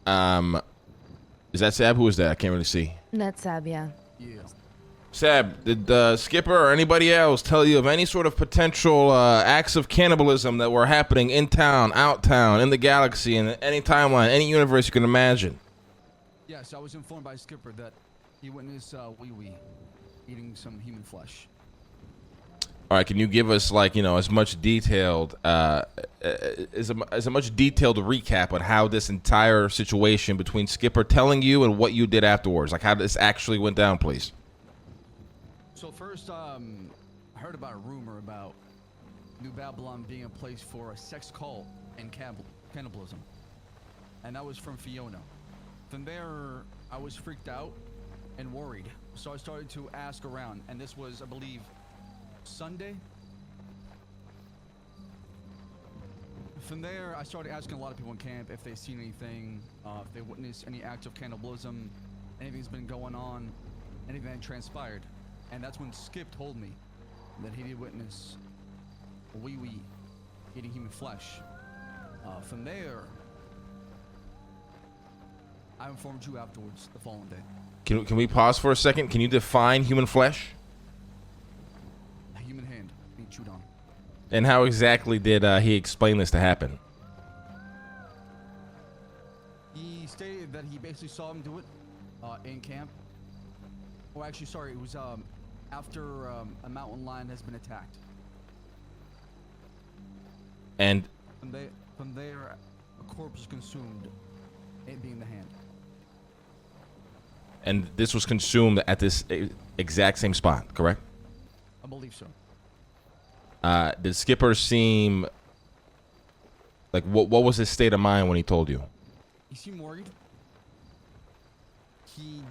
Is that Saab? Who is that? I can't really see. That's Saab, yeah. Yeah. Saab, did Skipper or anybody else tell you of any sort of potential acts of cannibalism that were happening in town, out town, in the galaxy, in any timeline, any universe you can imagine? Yes, I was informed by Skipper that he witnessed Weewee eating some human flesh. All right, can you give us as much detailed as a much detailed recap on how this entire situation between Skipper telling you and what you did afterwards, like how this actually went down, please? So first, I heard about a rumor about New Babylon being a place for a sex cult and cannibalism, and that was from Fiona. From there, I was freaked out and worried, so I started to ask around, and this was, I believe, Sunday. From there, I started asking a lot of people in camp if they've seen anything, if they witnessed any acts of cannibalism, anything's been going on, anything that transpired. And that's when Skip told me that he did witness Weewee eating human flesh. From there, I informed you afterwards the following day. Can we pause for a second? Can you define human flesh? A human hand being chewed on. And how exactly did he explain this to happen? He stated that he basically saw him do it in camp. Oh, actually, sorry, it was after a mountain lion has been attacked. And from there, a corpse is consumed, it being the hand. and this was consumed at this exact same spot, correct? I believe so. Did Skipper seem like what was his state of mind when he told you? He seemed worried. He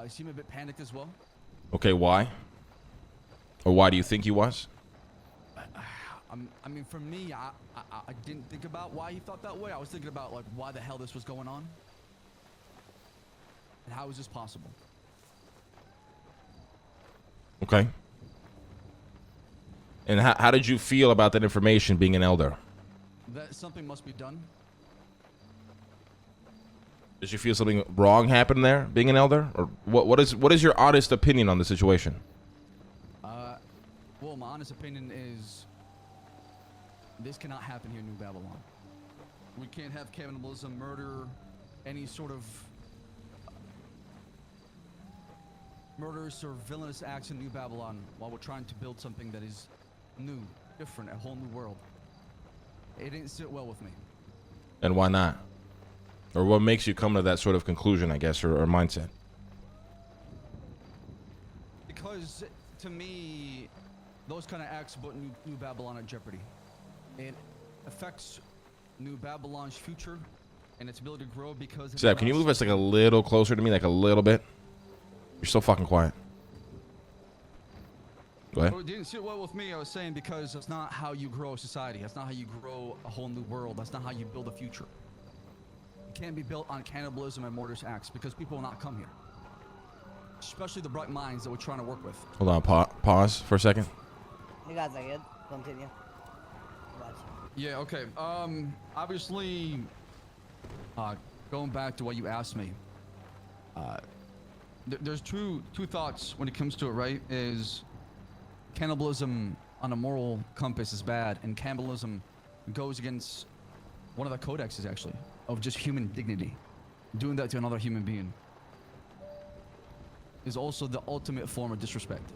seemed a bit panicked as well. Okay, why? Or why do you think he was? I mean, for me, I didn't think about why he thought that way. I was thinking about like why the hell this was going on, and how is this possible? Okay. And how did you feel about that information being an elder? That something must be done. Did you feel something wrong happened there, being an elder? Or what is your honest opinion on the situation? Well, my honest opinion is this cannot happen here in New Babylon. We can't have cannibalism, murder, any sort of murderous or villainous acts in New Babylon while we're trying to build something that is new, different, a whole new world. It didn't sit well with me. And why not? Or what makes you come to that sort of conclusion, I guess, or mindset? Because to me, those kind of acts put New Babylon in jeopardy. It affects New Babylon's future and its ability to grow because of Saab, can you move us like a little closer to me, like a little bit? You're so fucking quiet. Go ahead. It didn't sit well with me, I was saying, because that's not how you grow a society. That's not how you grow a whole new world. That's not how you build a future. It can't be built on cannibalism and murderous acts because people will not come here. Especially the bright minds that we're trying to work with. Hold on, pause for a second. You guys are good. Continue. Watch. Yeah, okay. Obviously, going back to what you asked me, there's two thoughts when it comes to it, right? Is cannibalism on a moral compass is bad, and cannibalism goes against one of the codexes, actually, of just human dignity. Doing that to another human being is also the ultimate form of disrespect.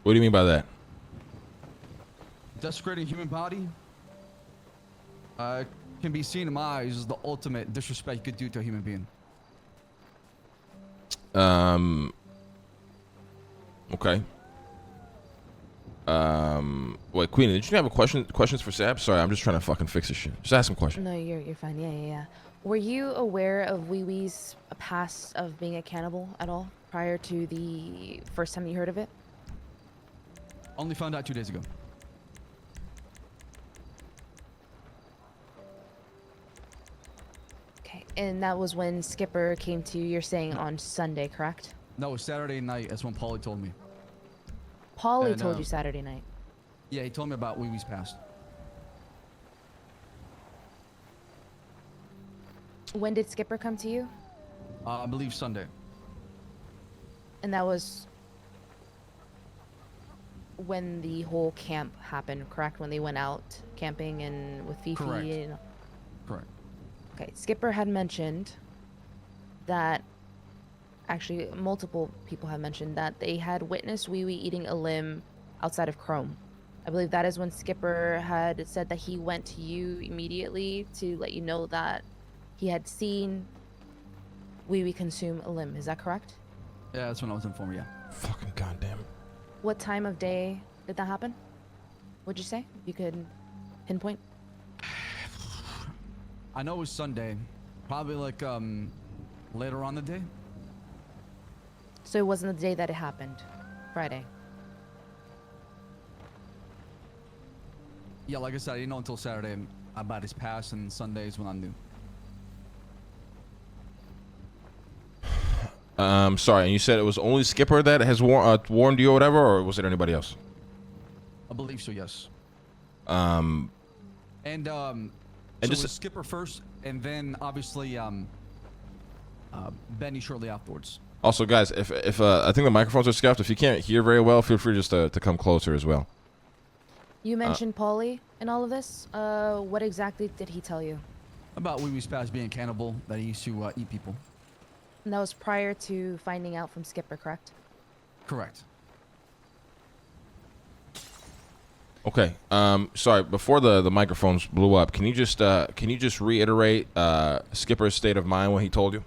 What do you mean by that? Desecrating human body can be seen in my eyes as the ultimate disrespect you could do to a human being. Okay. Wait, Queen, did you have questions for Saab? Sorry, I'm just trying to fucking fix this shit. Just ask some questions. No, you're fine. Yeah. Were you aware of Weewee's past of being a cannibal at all prior to the first time you heard of it? Only found out 2 days ago. Okay, and that was when Skipper came to you, you're saying on Sunday, correct? No, Saturday night. That's when Paulie told me. Paulie And, told you Saturday night. Yeah, he told me about Weewee's past. When did Skipper come to you? I believe Sunday. And that was when the whole camp happened, correct? When they went out camping and with Fifi. Correct. And... Correct. Okay, Skipper had mentioned that, actually multiple people have mentioned that they had witnessed Weewee eating a limb outside of Chrome. I believe that is when Skipper had said that he went to you immediately to let you know that he had seen Weewee consume a limb. Is that correct? Yeah, that's when I was informed, yeah. Fucking goddamn. What time of day did that happen? Would you say? You could pinpoint? I know it was Sunday. Probably like later on the day. So it wasn't the day that it happened. Friday. Yeah, like I said, I didn't know until Saturday about his past, and Sundays when I knew. Sorry, and you said it was only Skipper that has warned you or whatever, or was it anybody else? I believe so, yes. And So just it was Skipper first, and then obviously Benny shortly afterwards. also, guys, if I think the microphones are scuffed. If you can't hear very well, feel free just to come closer as well. You mentioned Paulie in all of this. What exactly did he tell you? About Weewee's past being a cannibal, that he used to eat people. And that was prior to finding out from Skipper, correct? Correct. Okay. Sorry. Before the microphones blew up, can you just reiterate Skipper's state of mind when he told you,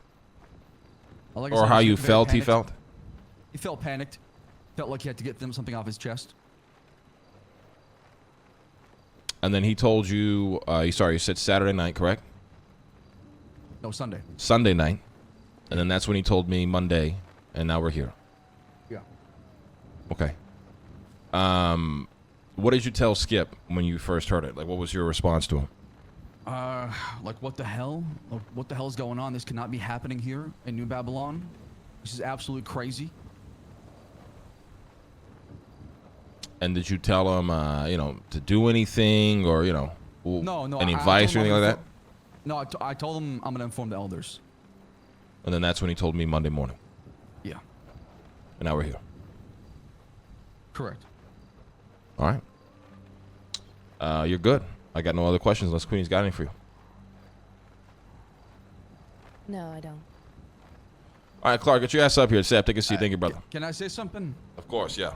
Like I or said, how he you was very felt? He panicked. felt. He felt panicked. Felt like he had to get something off his chest. And then he told you. You said Saturday night, correct? No, Sunday. Sunday night. And then that's when he told me Monday, and now we're here. Yeah. Okay. What did you tell Skip when you first heard it? Like, what was your response to him? Like, what the hell? Like, what the hell is going on? This cannot be happening here in New Babylon. This is absolutely crazy. And did you tell him, to do anything, or No. any I advice or told him anything I'm like that? No, I told him I'm gonna inform the elders. And then that's when he told me Monday morning. Yeah. And now we're here. Correct. All right. You're good. I got no other questions unless Queenie's got any for you. No, I don't. All right, Clark, get your ass up here. Saab, take a seat. Thank you, brother. Can I say something? Of course, yeah.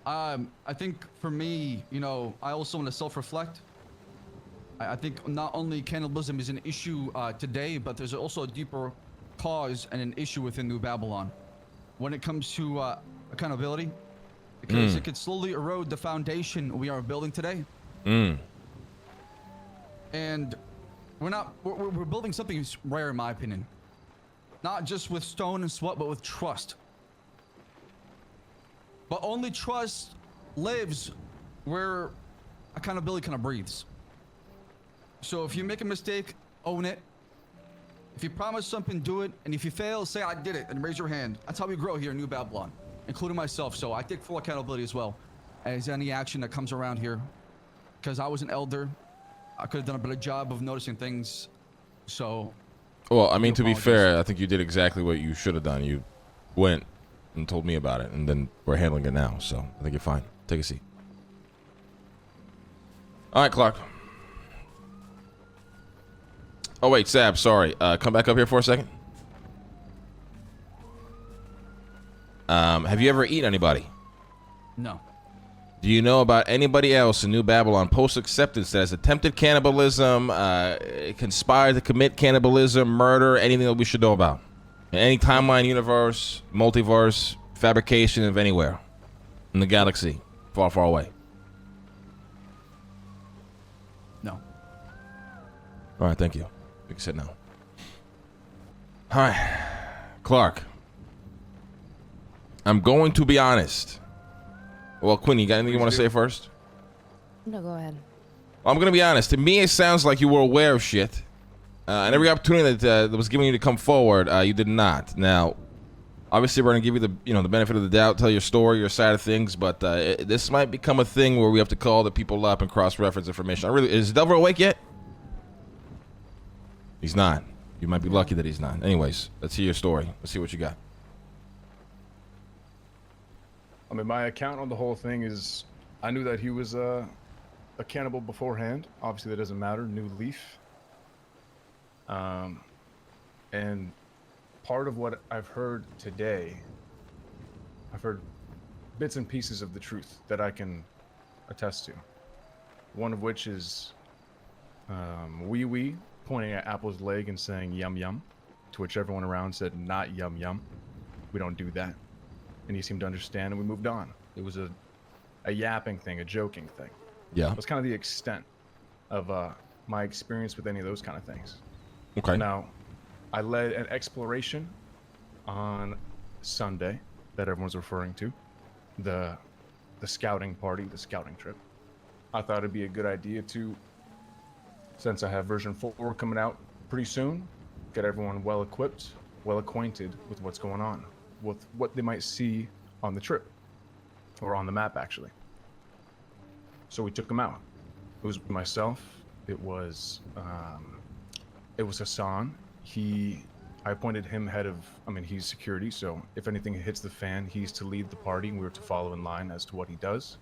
I think for me, I also want to self-reflect. I think not only cannibalism is an issue today, but there's also a deeper cause and an issue within New Babylon when it comes to accountability, because it could slowly erode the foundation we are building today. And we're building something rare, in my opinion. Not just with stone and sweat, but with trust. But only trust lives where accountability kind of breathes. So if you make a mistake, own it. If you promise something, do it. And if you fail, say I did it and raise your hand. That's how we grow here in New Babylon, including myself. So I take full accountability as well as any action that comes around here. Because I was an elder, I could have done a better job of noticing things. So. Well, I mean, to be apologies. fair, I think you did exactly what you should have done. You went and told me about it, and then we're handling it now. So I think you're fine. Take a seat. All right, Clark. Oh, wait, Saab, sorry. Come back up here for a second. Have you ever eaten anybody? No. Do you know about anybody else in New Babylon post-acceptance that has attempted cannibalism, conspired to commit cannibalism, murder, anything that we should know about? In any timeline, universe, multiverse, fabrication of anywhere in the galaxy, far, far away. No. All right, thank you. We can sit now. All right, Clark. I'm going to be honest. Well, Queenie, you got anything you want to say first? No, go ahead. I'm going to be honest. To me, it sounds like you were aware of shit. And every opportunity that was given you to come forward, you did not. Now, obviously, we're going to give you the benefit of the doubt, tell your story, your side of things, but this might become a thing where we have to call the people up and cross-reference information. Is Delver awake yet? He's not. You might be lucky that he's not. Anyways, let's hear your story. Let's see what you got. I mean, my account on the whole thing is, I knew that he was a cannibal beforehand. Obviously, that doesn't matter. New leaf. And part of what I've heard today, I've heard bits and pieces of the truth that I can attest to. One of which is Weewee pointing at Apple's leg and saying yum yum, to which everyone around said not yum yum. We don't do that. And he seemed to understand, and we moved on. It was a yapping thing, a joking thing. Yeah. That's kind of the extent of my experience with any of those kind of things. Okay. Now, I led an exploration on Sunday that everyone's referring to, the scouting party, the scouting trip. I thought it'd be a good idea to, since I have version 4 coming out pretty soon, get everyone well equipped, well acquainted with what's going on, with what they might see on the trip, or on the map actually. So we took them out. It was myself. It was Hassan. I appointed him head of. I mean, he's security. So if anything hits the fan, he's to lead the party, and we were to follow in line as to what he does.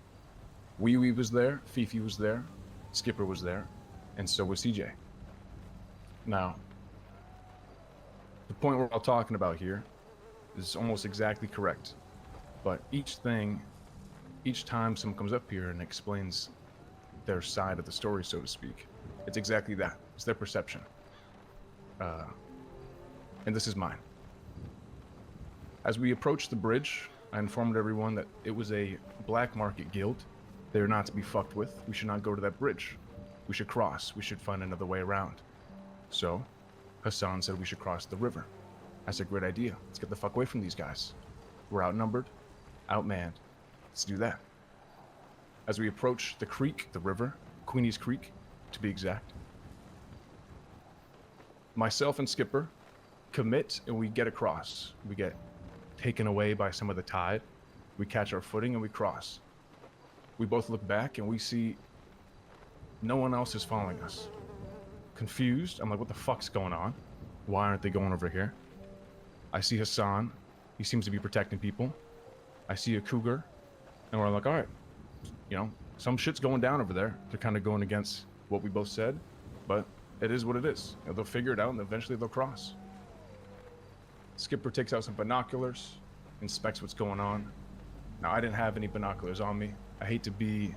Weewee was there. Fifi was there. Skipper was there, and so was CJ. Now, the point we're all talking about here is almost exactly correct, but each time someone comes up here and explains their side of the story, so to speak, it's exactly that. It's their perception. And this is mine. As we approached the bridge, I informed everyone that it was a black market guild. They are not to be fucked with. We should not go to that bridge. We should cross. We should find another way around. So, Hassan said we should cross the river. I said, great idea. Let's get the fuck away from these guys. We're outnumbered, outmanned. Let's do that. As we approach the creek, the river, Queenie's Creek, to be exact, myself and Skipper commit and we get across. We get taken away by some of the tide. We catch our footing and we cross. We both look back and we see no one else is following us. Confused, I'm like, what the fuck's going on? Why aren't they going over here? I see Hassan. He seems to be protecting people. I see a cougar. And we're like, all right, you know, some shit's going down over there. They're kind of going against what we both said, but it is what it is. You know, they'll figure it out and eventually they'll cross. Skipper takes out some binoculars, inspects what's going on. Now, I didn't have any binoculars on me. I hate to be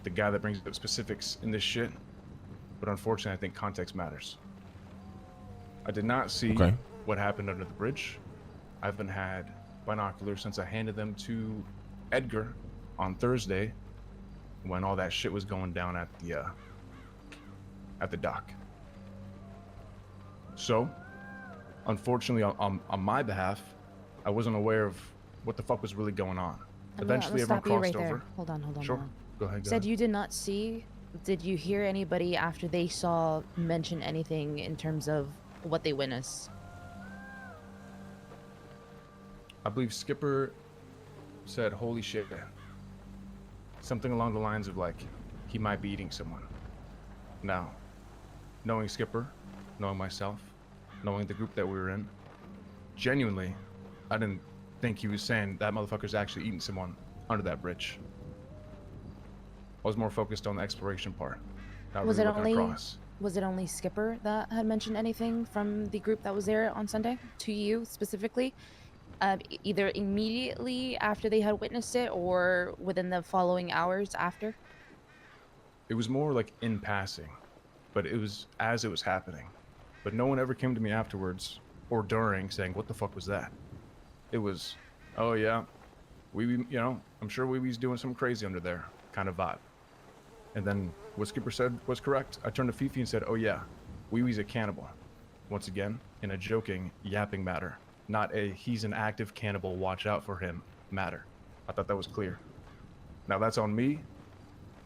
the guy that brings up specifics in this shit, but unfortunately, I think context matters. I did not see what happened under the bridge. I haven't had binoculars since I handed them to Edgar on Thursday when all that shit was going down at the dock. So, unfortunately, on my behalf, I wasn't aware of what the fuck was really going on. Eventually, everyone crossed over. Hold on. Sure. Go ahead. Said you did not see. Did you hear anybody after they saw mention anything in terms of what they witnessed? I believe Skipper said, holy shit. Something along the lines of like, he might be eating someone. Now, knowing Skipper, knowing myself, knowing the group that we were in, genuinely, I didn't think he was saying that motherfucker's actually eating someone under that bridge. I was more focused on the exploration part. Not Was really it looking only across. was it only Skipper that had mentioned anything from the group that was there on Sunday to you specifically? Either immediately after they had witnessed it or within the following hours after? It was more like in passing, but it was as it was happening. But no one ever came to me afterwards or during saying, what the fuck was that? It was, oh yeah, Weewee, you know, I'm sure Weewee's doing something crazy under there kind of vibe. And then what Skipper said was correct. I turned to Fifi and said, oh yeah, Weewee's a cannibal. Once again, in a joking, yapping matter, not a he's an active cannibal, watch out for him matter. I thought that was clear. Now that's on me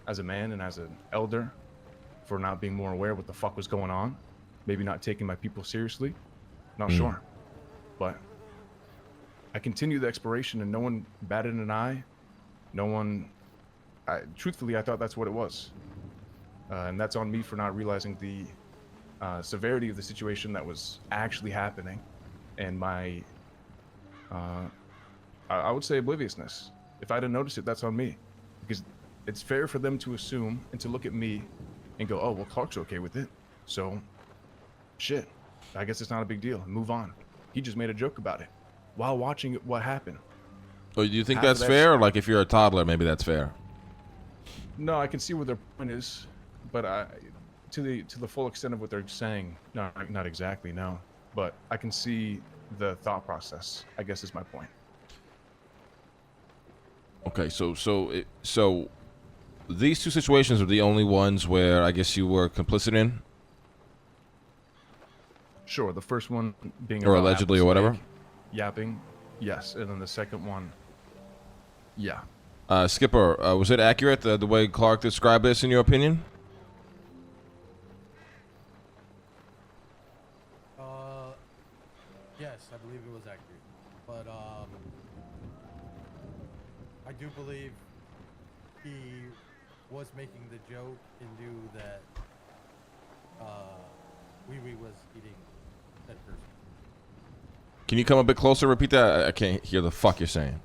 as a man and as an elder for not being more aware of what the fuck was going on. Maybe not taking my people seriously. Not sure. But I continued the exploration and no one batted an eye. No one, truthfully, I thought that's what it was. And that's on me for not realizing the severity of the situation that was actually happening, and my, I would say obliviousness. If I didn't notice it, that's on me, because it's fair for them to assume and to look at me and go, oh, well, Clark's okay with it, so shit, I guess it's not a big deal, move on. He just made a joke about it while watching what happened. So do you think Half of that's that's- fair? Or like if you're a toddler, maybe that's fair. No, I can see where their point is, but to the full extent of what they're saying, no, not exactly, no. But I can see the thought process, I guess is my point. Okay, so these two situations are the only ones where I guess you were complicit in, Sure, the first one being or about allegedly, Apple's or whatever. leg, yapping, yes, and then the second one, yeah. Skipper, was it accurate the way Clark described this in your opinion? Yes, I believe it was accurate, but I do believe he was making the joke and knew that Weewee was eating that person. Can you come a bit closer? Repeat that. I can't hear the fuck you're saying.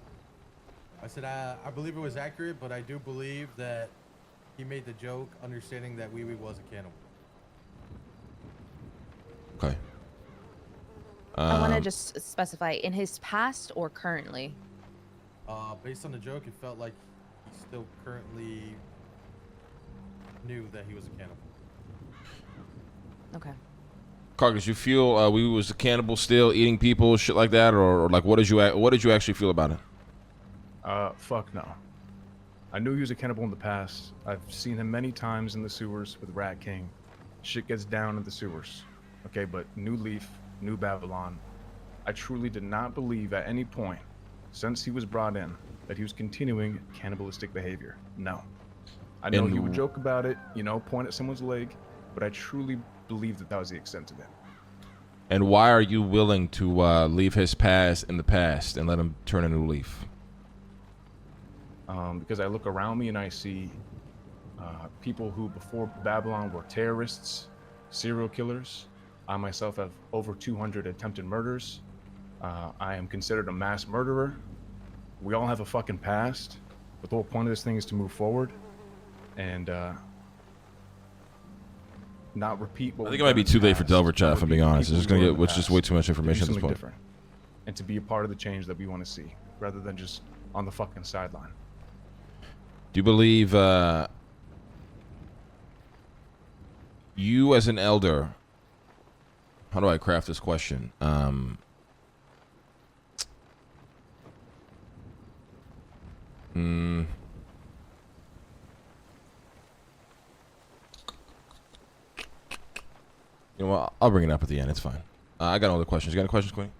I said I believe it was accurate, but I do believe that he made the joke understanding that Weewee was a cannibal. Okay. I want to just specify in his past or currently. Based on the joke, it felt like he still currently knew that he was a cannibal. Okay. Clark, did you feel we was a cannibal still eating people, shit like that, or like what did you actually feel about it? Fuck no. I knew he was a cannibal in the past. I've seen him many times in the sewers with Rat King. Shit gets down in the sewers. Okay, but New Leaf, New Babylon, I truly did not believe at any point since he was brought in that he was continuing cannibalistic behavior. No. I know he would joke about it, you know, point at someone's leg, but I truly believe that that was the extent of it. And why are you willing to leave his past in the past and let him turn a new leaf? Because I look around me and I see people who before Babylon were terrorists, serial killers. I myself have over 200 attempted murders. I am considered a mass murderer. We all have a fucking past, but the whole point of this thing is to move forward and not repeat what I think we've it might done be in the too late for past, Delver chat, not if I'm being repeat honest. people It's just who gonna were get, in the it's just way past, too much to do information at this something point. different, and to be a part of the change that we want to see, rather than just on the fucking sideline. Do you believe you as an elder? How do I craft this question? You know what? I'll bring it up at the end. It's fine. I got all the questions. You got any questions, Queen?